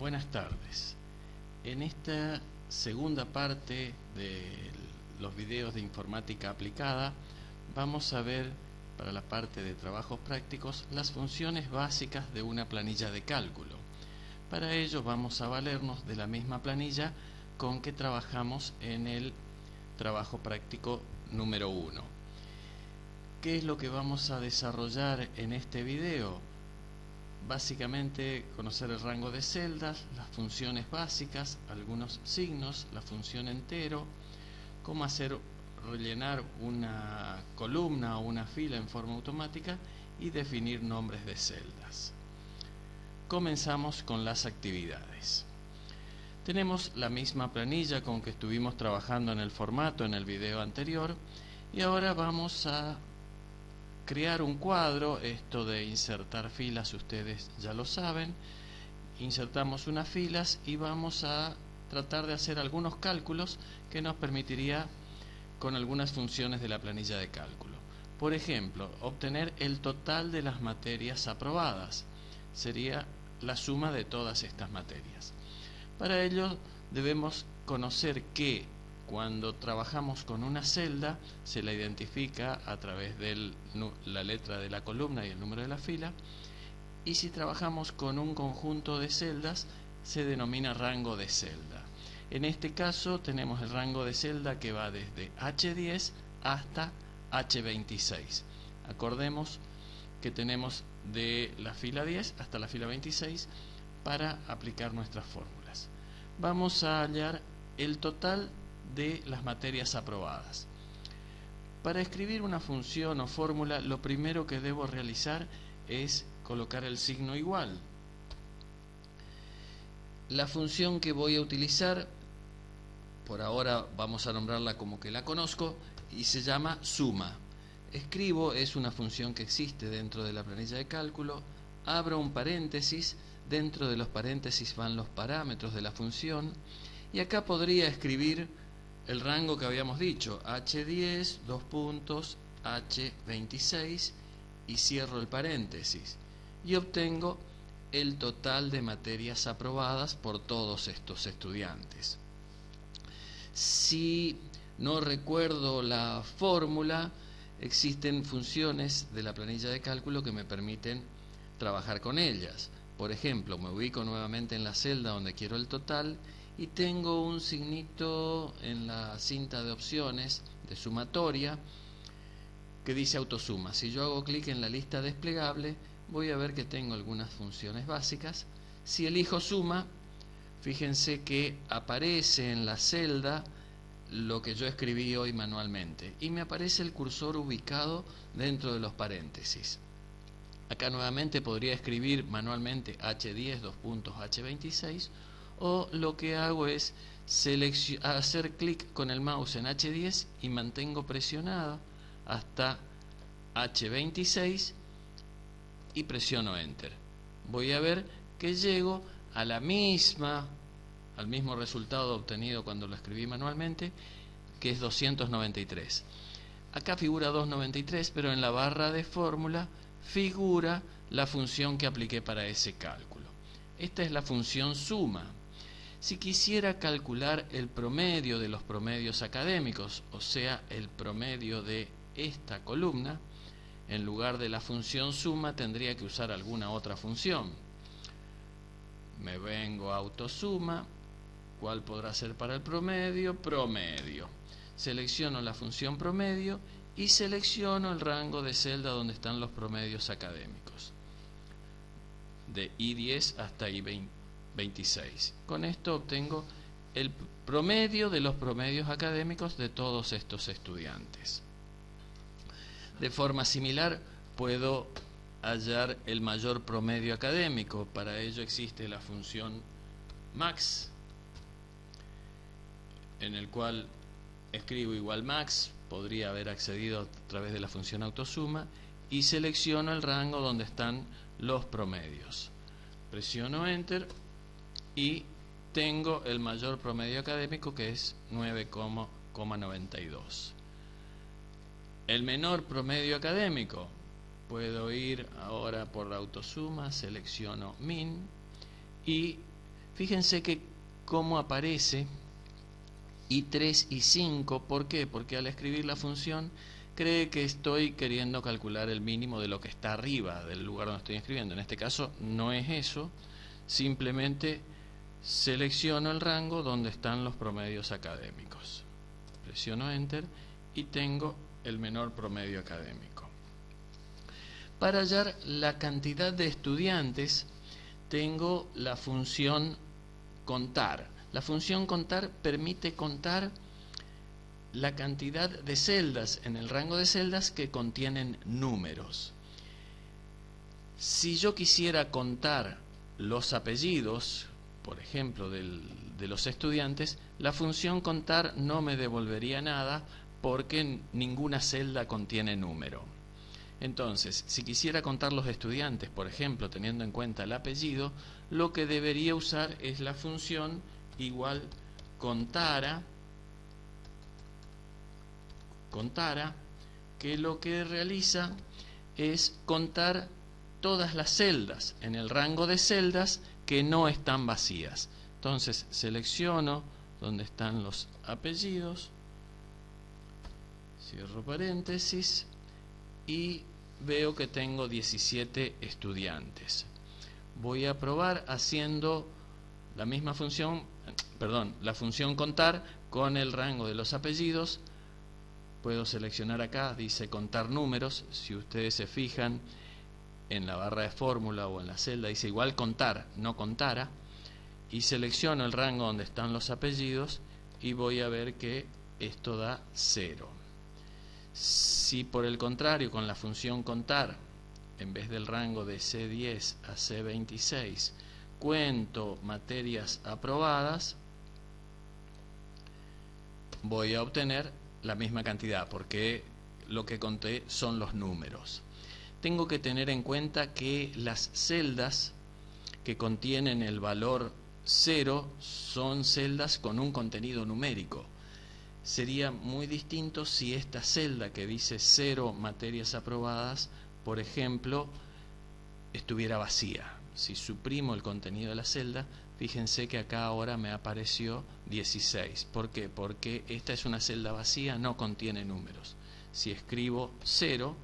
Buenas tardes. En esta segunda parte de los videos de informática aplicada vamos a ver, para la parte de trabajos prácticos, las funciones básicas de una planilla de cálculo. Para ello vamos a valernos de la misma planilla con que trabajamos en el trabajo práctico número 1. ¿Qué es lo que vamos a desarrollar en este video? Básicamente conocer el rango de celdas, las funciones básicas, algunos signos, la función entero, cómo rellenar una columna o una fila en forma automática y definir nombres de celdas. Comenzamos con las actividades. Tenemos la misma planilla con que estuvimos trabajando en el formato en el video anterior y ahora vamos a crear un cuadro. Esto de insertar filas ustedes ya lo saben. Insertamos unas filas y vamos a tratar de hacer algunos cálculos que nos permitiría con algunas funciones de la planilla de cálculo. Por ejemplo, obtener el total de las materias aprobadas. Sería la suma de todas estas materias. Para ello debemos conocer que cuando trabajamos con una celda se la identifica a través de la letra de la columna y el número de la fila, y si trabajamos con un conjunto de celdas se denomina rango de celda. En este caso tenemos el rango de celda que va desde H10 hasta H26. Acordemos que tenemos de la fila 10 hasta la fila 26 para aplicar nuestras fórmulas. Vamos a hallar el total de las materias aprobadas. Para escribir una función o fórmula, lo primero que debo realizar es colocar el signo igual. La función que voy a utilizar, por ahora vamos a nombrarla como que la conozco, y se llama suma. Escribo, es una función que existe dentro de la planilla de cálculo, abro un paréntesis, dentro de los paréntesis van los parámetros de la función, y acá podría escribir el rango que habíamos dicho, H10, dos puntos, H26, y cierro el paréntesis. Y obtengo el total de materias aprobadas por todos estos estudiantes. Si no recuerdo la fórmula, existen funciones de la planilla de cálculo que me permiten trabajar con ellas. Por ejemplo, me ubico nuevamente en la celda donde quiero el total y tengo un signito en la cinta de opciones de sumatoria que dice autosuma. Si yo hago clic en la lista desplegable, voy a ver que tengo algunas funciones básicas. Si elijo suma, fíjense que aparece en la celda lo que yo escribí hoy manualmente y me aparece el cursor ubicado dentro de los paréntesis. Acá nuevamente podría escribir manualmente H10, dos puntos, H26, o lo que hago es hacer clic con el mouse en H10 y mantengo presionado hasta H26 y presiono Enter. Voy a ver que llego a al mismo resultado obtenido cuando lo escribí manualmente, que es 293. Acá figura 293, pero en la barra de fórmula figura la función que apliqué para ese cálculo. Esta es la función suma. Si quisiera calcular el promedio de los promedios académicos, o sea, el promedio de esta columna, en lugar de la función suma tendría que usar alguna otra función. Me vengo a autosuma. ¿Cuál podrá ser para el promedio? Promedio. Selecciono la función promedio y selecciono el rango de celda donde están los promedios académicos, de I10 hasta I26. Con esto obtengo el promedio de los promedios académicos de todos estos estudiantes. De forma similar, puedo hallar el mayor promedio académico. Para ello existe la función max, en el cual escribo igual max, podría haber accedido a través de la función autosuma, y selecciono el rango donde están los promedios. Presiono Enter y tengo el mayor promedio académico, que es 9,92. El menor promedio académico, puedo ir ahora por la autosuma, selecciono min y Fíjense que cómo aparece I3 y 5, ¿por qué? Porque al escribir la función cree que estoy queriendo calcular el mínimo de lo que está arriba del lugar donde estoy escribiendo. En este caso no es eso, simplemente selecciono el rango donde están los promedios académicos. Presiono Enter y tengo el menor promedio académico. Para hallar la cantidad de estudiantes, tengo la función contar. La función contar permite contar la cantidad de celdas en el rango de celdas que contienen números. Si yo quisiera contar los apellidos, por ejemplo, de los estudiantes, la función contar no me devolvería nada porque ninguna celda contiene número. Entonces, si quisiera contar los estudiantes, por ejemplo, teniendo en cuenta el apellido, lo que debería usar es la función igual contara, que lo que realiza es contar todas las celdas en el rango de celdas que no están vacías. Entonces, selecciono donde están los apellidos, cierro paréntesis y veo que tengo 17 estudiantes. Voy a probar haciendo la misma función, la función contar con el rango de los apellidos. Puedo seleccionar acá, dice contar números. Si ustedes se fijan en la barra de fórmula o en la celda, dice igual contar, no contara. Y selecciono el rango donde están los apellidos y voy a ver que esto da 0. Si por el contrario con la función contar, en vez del rango de C10 a C26, cuento materias aprobadas, voy a obtener la misma cantidad, porque lo que conté son los números. Tengo que tener en cuenta que las celdas que contienen el valor 0 son celdas con un contenido numérico. Sería muy distinto si esta celda que dice 0 materias aprobadas, por ejemplo, estuviera vacía. Si suprimo el contenido de la celda, fíjense que acá ahora me apareció 16. ¿Por qué? Porque esta es una celda vacía, no contiene números. Si escribo 0,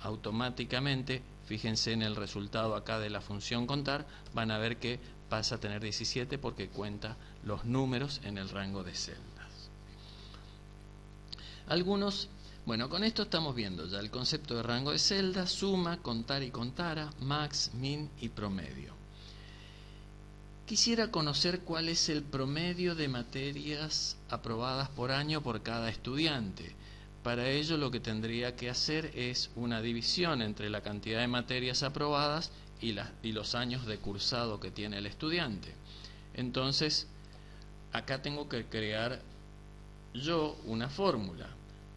automáticamente, fíjense en el resultado acá de la función contar, van a ver que pasa a tener 17 porque cuenta los números en el rango de celdas. Bueno, con esto estamos viendo ya el concepto de rango de celdas, suma, contar y contara, max, min y promedio. Quisiera conocer cuál es el promedio de materias aprobadas por año por cada estudiante. Para ello lo que tendría que hacer es una división entre la cantidad de materias aprobadas y los años de cursado que tiene el estudiante. Entonces, acá tengo que crear yo una fórmula.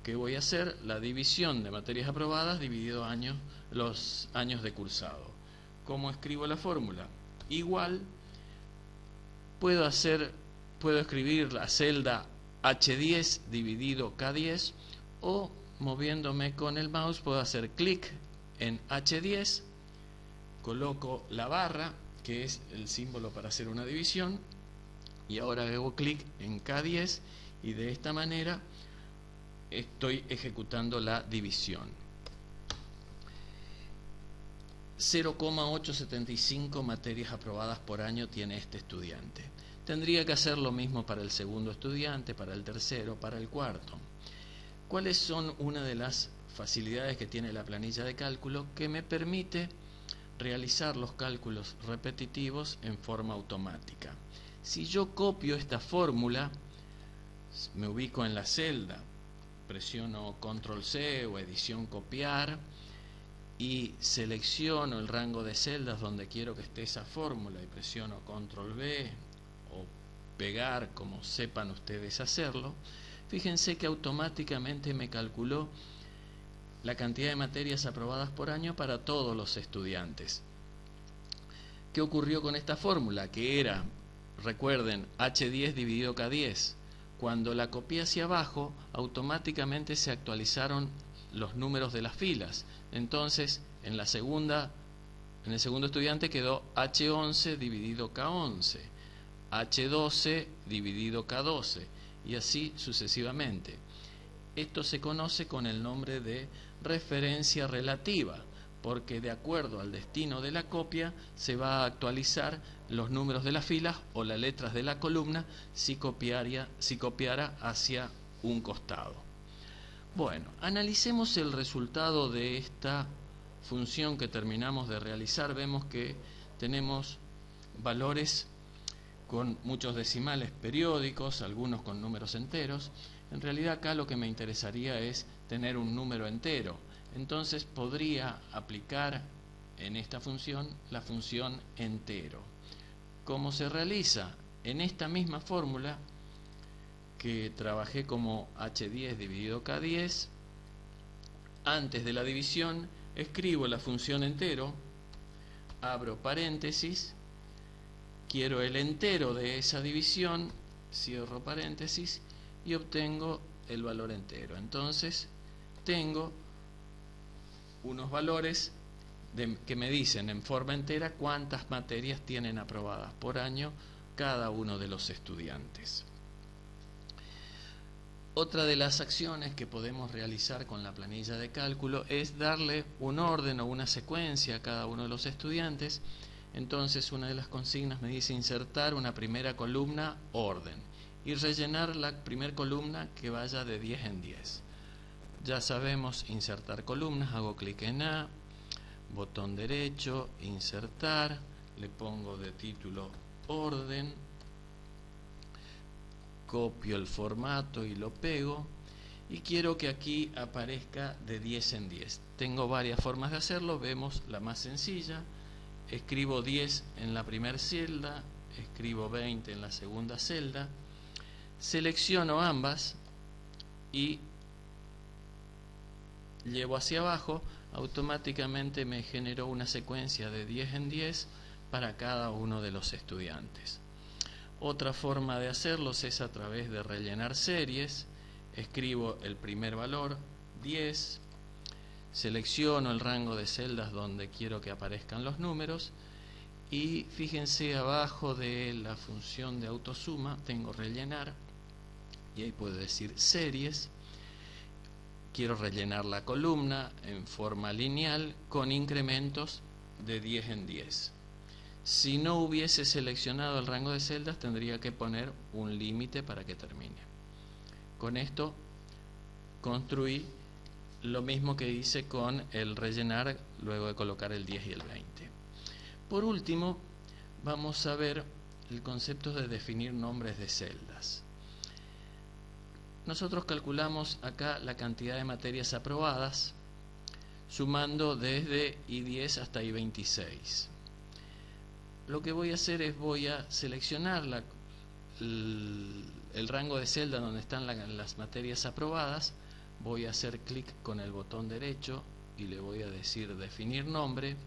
¿Qué voy a hacer? La división de materias aprobadas dividido los años de cursado. ¿Cómo escribo la fórmula? Igual, puedo escribir la celda H10 dividido K10, o moviéndome con el mouse puedo hacer clic en H10, coloco la barra, que es el símbolo para hacer una división, y ahora hago clic en K10 y de esta manera estoy ejecutando la división. 0,875 materias aprobadas por año tiene este estudiante. Tendría que hacer lo mismo para el segundo estudiante, para el tercero, para el cuarto. ¿Cuáles son una de las facilidades que tiene la planilla de cálculo? Que me permite realizar los cálculos repetitivos en forma automática. Si yo copio esta fórmula, me ubico en la celda, presiono Control C o edición copiar y selecciono el rango de celdas donde quiero que esté esa fórmula y presiono Control V o pegar, como sepan ustedes hacerlo. Fíjense que automáticamente me calculó la cantidad de materias aprobadas por año para todos los estudiantes. ¿Qué ocurrió con esta fórmula? Que era, recuerden, H10 dividido K10. Cuando la copié hacia abajo, automáticamente se actualizaron los números de las filas. Entonces, en el segundo estudiante quedó H11 dividido K11. H12 dividido K12 y así sucesivamente. Esto se conoce con el nombre de referencia relativa, porque de acuerdo al destino de la copia se va a actualizar los números de las filas o las letras de la columna si copiara hacia un costado. Bueno, analicemos el resultado de esta función que terminamos de realizar. Vemos que tenemos valores con muchos decimales periódicos, algunos con números enteros. En realidad acá lo que me interesaría es tener un número entero. Entonces podría aplicar en esta función la función entero. ¿Cómo se realiza? En esta misma fórmula que trabajé como H10 dividido K10, antes de la división escribo la función entero, abro paréntesis, quiero el entero de esa división, cierro paréntesis y obtengo el valor entero. Entonces tengo unos valores que me dicen en forma entera cuántas materias tienen aprobadas por año cada uno de los estudiantes. Otra de las acciones que podemos realizar con la planilla de cálculo es darle un orden o una secuencia a cada uno de los estudiantes. Entonces una de las consignas me dice insertar una primera columna orden y rellenar la primera columna que vaya de 10 en 10. Ya sabemos insertar columnas, hago clic en A, botón derecho, insertar, le pongo de título orden, copio el formato y lo pego y quiero que aquí aparezca de 10 en 10. Tengo varias formas de hacerlo, vemos la más sencilla, escribo 10 en la primera celda, escribo 20 en la segunda celda, selecciono ambas y llevo hacia abajo, automáticamente me generó una secuencia de 10 en 10 para cada uno de los estudiantes. Otra forma de hacerlos es a través de rellenar series. Escribo el primer valor, 10, selecciono el rango de celdas donde quiero que aparezcan los números y fíjense abajo de la función de autosuma tengo rellenar y ahí puedo decir series. Quiero rellenar la columna en forma lineal con incrementos de 10 en 10. Si no hubiese seleccionado el rango de celdas, tendría que poner un límite para que termine. Con esto construí lo mismo que hice con el rellenar luego de colocar el 10 y el 20. Por último, vamos a ver el concepto de definir nombres de celdas. Nosotros calculamos acá la cantidad de materias aprobadas, sumando desde I10 hasta I26. Lo que voy a hacer es voy a seleccionar el rango de celda donde están las materias aprobadas, voy a hacer clic con el botón derecho y le voy a decir definir nombre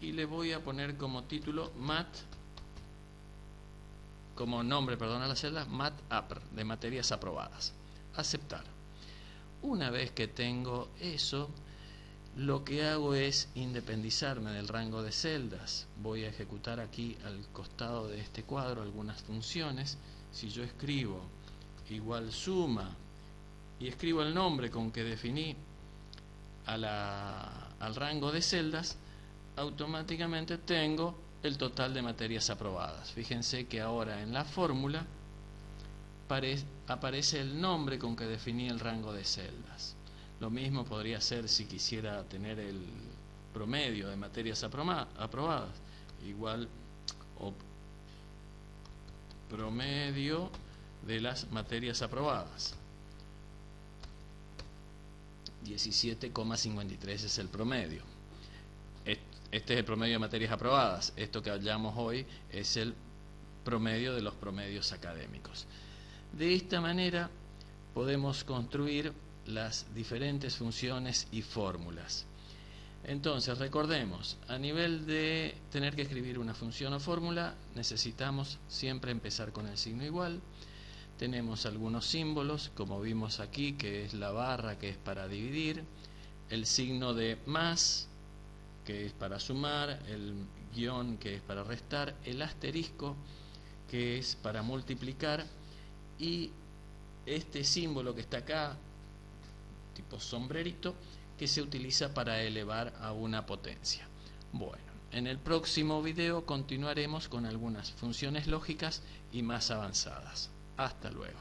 y le voy a poner como título como nombre a la celda Mat Upper de materias aprobadas. Aceptar. Una vez que tengo eso, lo que hago es independizarme del rango de celdas. Voy a ejecutar aquí al costado de este cuadro algunas funciones. Si yo escribo igual suma y escribo el nombre con que definí al rango de celdas, automáticamente tengo el total de materias aprobadas. Fíjense que ahora en la fórmula aparece el nombre con que definí el rango de celdas. Lo mismo podría ser si quisiera tener el promedio de materias aprobadas, igual o promedio de las materias aprobadas. 17,53 es el promedio. Este es el promedio de materias aprobadas. Esto que hablamos hoy es el promedio de los promedios académicos. De esta manera podemos construir las diferentes funciones y fórmulas. Entonces, recordemos, a nivel de tener que escribir una función o fórmula, necesitamos siempre empezar con el signo igual. Tenemos algunos símbolos, como vimos aquí, que es la barra, que es para dividir, el signo de más, que es para sumar, el guión, que es para restar, el asterisco, que es para multiplicar, y este símbolo que está acá, tipo sombrerito, que se utiliza para elevar a una potencia. Bueno, en el próximo video continuaremos con algunas funciones lógicas y más avanzadas. Hasta luego.